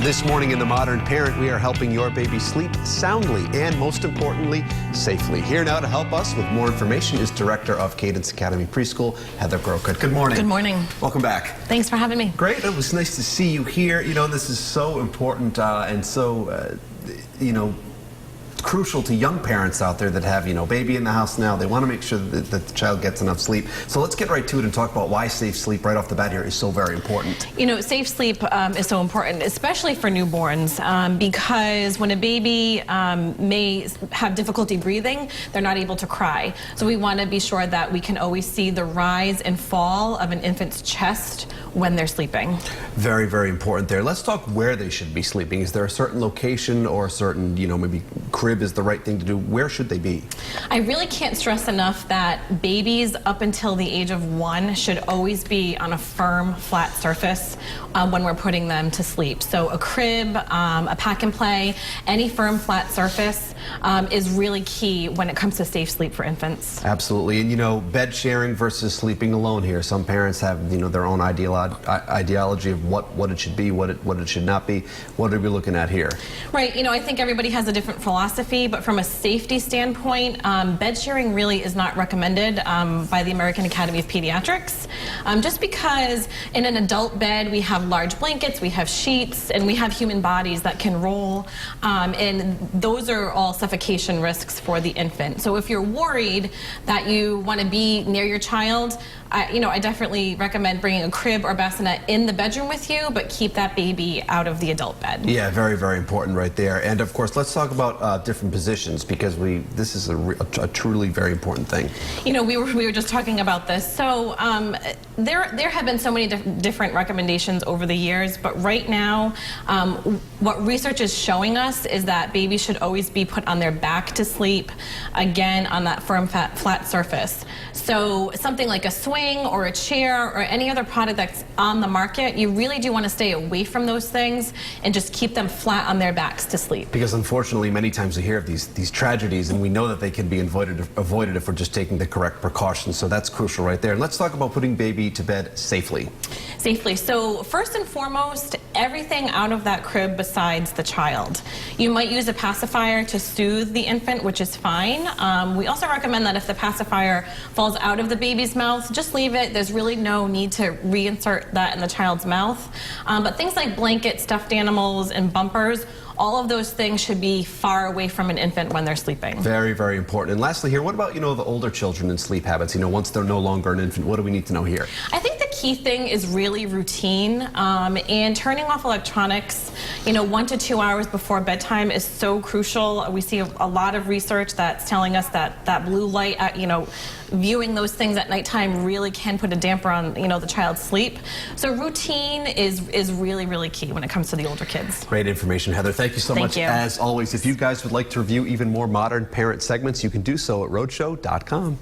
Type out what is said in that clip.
This morning in The Modern Parent, we are helping your baby sleep soundly and, most importantly, safely. Here now to help us with more information is Director of Cadence Academy Preschool, Heather Grokut. Good morning. Good morning. Welcome back. Thanks for having me. Great. It was nice to see you here. You know, this is so important and so, crucial to young parents out there that have, baby in the house now. They want to make sure that the child gets enough sleep. So let's get right to it and talk about why safe sleep right off the bat here is so very important. You know, safe sleep is so important, especially for newborns, because when a baby may have difficulty breathing, they're not able to cry. So we want to be sure that we can always see the rise and fall of an infant's chest when they're sleeping. Very, very important there. Let's talk where they should be sleeping. Is there a certain location or a certain, maybe crib is the right thing to do? Where should they be? I really can't stress enough that babies up until the age of 1 should always be on a firm, flat surface when we're putting them to sleep. So a crib, a pack and play, any firm, flat surface is really key when it comes to safe sleep for infants. Absolutely. And bed sharing versus sleeping alone here. Some parents have, their own ideology of what it should be, what it should not be. What are we looking at here? Right. I think everybody has a different philosophy, but from a safety standpoint, bed sharing really is not recommended by the American Academy of Pediatrics, just because in an adult bed we have large blankets, we have sheets, and we have human bodies that can roll, and those are all suffocation risks for the infant. So if you're worried that you want to be near your child, I definitely recommend bringing a crib or bassinet in the bedroom with you, but keep that baby out of the adult bed. Yeah, very, very important right there. And of course, let's talk about different positions, because this is a truly very important thing. We were just talking about this. So there have been so many different recommendations over the years, but right now, what research is showing us is that babies should always be put on their back to sleep, again, on that firm, flat surface. So something like a swing or a chair or any other product that's on the market, you really do want to stay away from those things and just keep them flat on their backs to sleep. Because unfortunately, many times we hear of these tragedies, and we know that they can be avoided if we're just taking the correct precautions. So that's crucial right there. And let's talk about putting baby to bed safely. Safely. So first and foremost, everything out of that crib besides the child. You might use a pacifier to soothe the infant, which is fine. We also recommend that if the pacifier falls out of the baby's mouth, just leave it. There's really no need to reinsert that in the child's mouth. But things like blankets, stuffed animals, and bumpers, all of those things should be far away from an infant when they're sleeping. Very, very important. And lastly here, what about, the older children and sleep habits? Once they're no longer an infant, what do we need to know here? I think the key thing is really routine and turning off electronics, 1 to 2 hours before bedtime is so crucial. We see a lot of research that's telling us that blue light, viewing those things at nighttime really can put a damper on, the child's sleep. So routine is really, really key when it comes to the older kids. Great information, Heather. Thank you so much. As always, if you guys would like to review even more Modern Parent segments, you can do so at roadshow.com.